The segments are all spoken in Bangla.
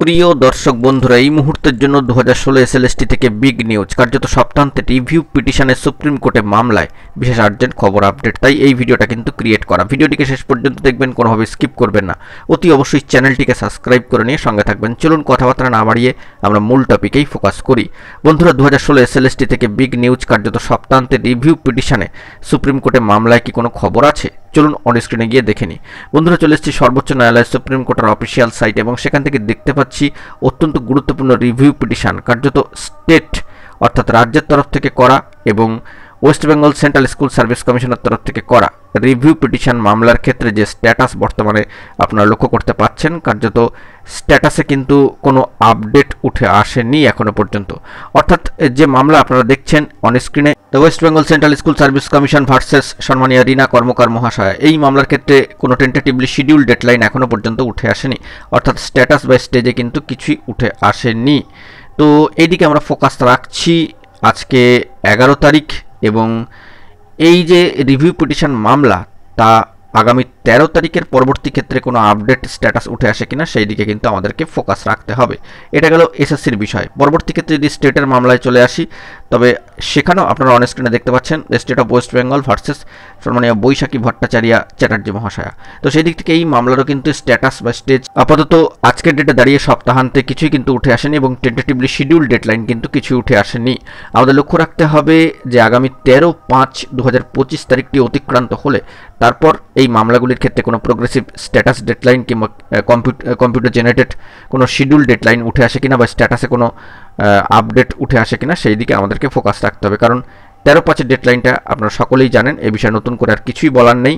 প্রিয় দর্শক বন্ধুরা, এই মুহূর্তের জন্য 2016 এসএলএসটি থেকে বিগ নিউজ। কার্যত সপ্তাহান্তে রিভিউ পিটিশনের সুপ্রিম কোর্টে মামলায় বিশেষ আর্জেন্ট খবর আপডেট। তাই এই ভিডিওটা কিন্তু ক্রিয়েট করা। ভিডিওটিকে শেষ পর্যন্ত দেখবেন, কোনোভাবে স্কিপ করবেন না। অতি অবশ্যই চ্যানেলটিকে সাবস্ক্রাইব করে নিয়ে সঙ্গে থাকবেন। চলুন কথাবার্তা না বাড়িয়ে আমরা মূল টপিকেই ফোকাস করি। বন্ধুরা, 2016 এসএলএসটি থেকে বিগ নিউজ। কার্যত সপ্তাহান্তে রিভিউ পিটিশনে সুপ্রিম কোর্টে মামলায় কি কোনো খবর আছে? চলুন অন স্ক্রিনে গিয়ে দেখে নিই। বন্ধুরা, চলে এসেছি সর্বোচ্চ ন্যায়ালয় সুপ্রিম কোর্টের অফিসিয়াল সাইট এবং সেখান থেকে দেখতে পাচ্ছি অত্যন্ত গুরুত্বপূর্ণ রিভিউ পিটিশন, কার্যত স্টেট অর্থাৎ রাজ্যের তরফ থেকে করা এবং West Bengal central school service কমিশনের তরফ থেকে করা রিভিউ পিটিশন মামলার ক্ষেত্রে যে স্ট্যাটাস বর্তমানে আপনারা লক্ষ্য করতে পাচ্ছেন, কার্যত স্ট্যাটাসে কিন্তু কোনো আপডেট উঠে আসেনি এখনো পর্যন্ত। অর্থাৎ যে মামলা আপনারা দেখছেন অন স্ক্রিনে, West Bengal central school service commission versus সম্মানীয় রীনা কর্মকার মহাশয়া, এই মামলার ক্ষেত্রে কোনো টেন্টেটিভলি শিডিউল ডেডলাইন এখনো পর্যন্ত উঠে আসেনি। অর্থাৎ স্ট্যাটাস বা স্টেজে কিন্তু কিছুই উঠে আসেনি। তো এইদিকে আমরা ফোকাস রাখছি আজকে 11 তারিখ, এবং এই যে রিভিউ পিটিশন মামলা তা আগামী 13 তারিখের পরবর্তী ক্ষেত্রে কোনো আপডেট স্ট্যাটাস উঠে আসে কিনা সেই দিকে কিন্তু আমাদেরকে ফোকাস রাখতে হবে। এটা গেল এসএসসির বিষয়। পরবর্তী ক্ষেত্রে যদি স্টেটের মামলায় চলে আসি, তবে সেখানেও আপনারা অন স্ক্রিনে দেখতে পাচ্ছেন state of West Bengal versus সম্মানীয় বৈশাখী ভট্টাচার্য চ্যাটার্জি মহাশয়া। তো সেই দিক থেকে এই মামলারও কিন্তু স্ট্যাটাস বা স্টেজ আপাতত আজকের ডেটে দাঁড়িয়ে সপ্তাহান্তে কিছুই কিন্তু উঠে আসেনি এবং টেন্টেটিভলি শিডিউল ডেডলাইন কিন্তু কিছুই উঠে আসেনি। আমাদের লক্ষ্য রাখতে হবে যে আগামী 13/5/2025 তারিখটি অতিক্রান্ত হলে তারপর এই মামলাগুলির ক্ষেত্রে কোনো প্রোগ্রেসিভ স্ট্যাটাস ডেডলাইন কিংবা কম্পিউটার জেনারেটেড কোনো শিডিউল ডেডলাইন উঠে আসে কিনা বা স্ট্যাটাসে কোনো আপডেট উঠে আসে কিনা সেই দিকে আমাদেরকে ফোকাস রাখতে হবে। কারণ 13/5 ডেডলাইনটা আপনারা সকলেই জানেন, এ বিষয়ে নতুন করে আর কিছুই বলার নেই।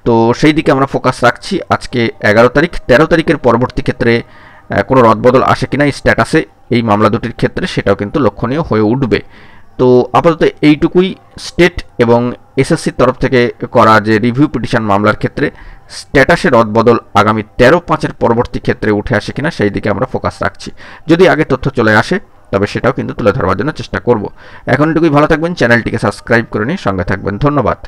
তো সেই দিকে আমরা ফোকাস রাখছি। আজকে 11 তারিখ, 13 তারিখের পরবর্তী ক্ষেত্রে কোনো রদবদল আসে কিনা এই স্ট্যাটাসে এই মামলা দুটির ক্ষেত্রে, সেটাও কিন্তু লক্ষণীয় হয়ে উঠবে। তো আপাতত এইটুকুই স্টেট এবং এসএসসির তরফ থেকে করা যে রিভিউ পিটিশন মামলার ক্ষেত্রে স্ট্যাটাসের রদবদল আগামী 13/5 পরবর্তী ক্ষেত্রে উঠে আসে কিনা সেই দিকে আমরা ফোকাস রাখছি। যদি আগে তথ্য চলে আসে তবে সেটাও কিন্তু তুলে ধরবার জন্য চেষ্টা করব। এখন এটুকুই, ভালো থাকবেন, চ্যানেলটিকে সাবস্ক্রাইব করে নিয়ে সঙ্গে থাকবেন। ধন্যবাদ।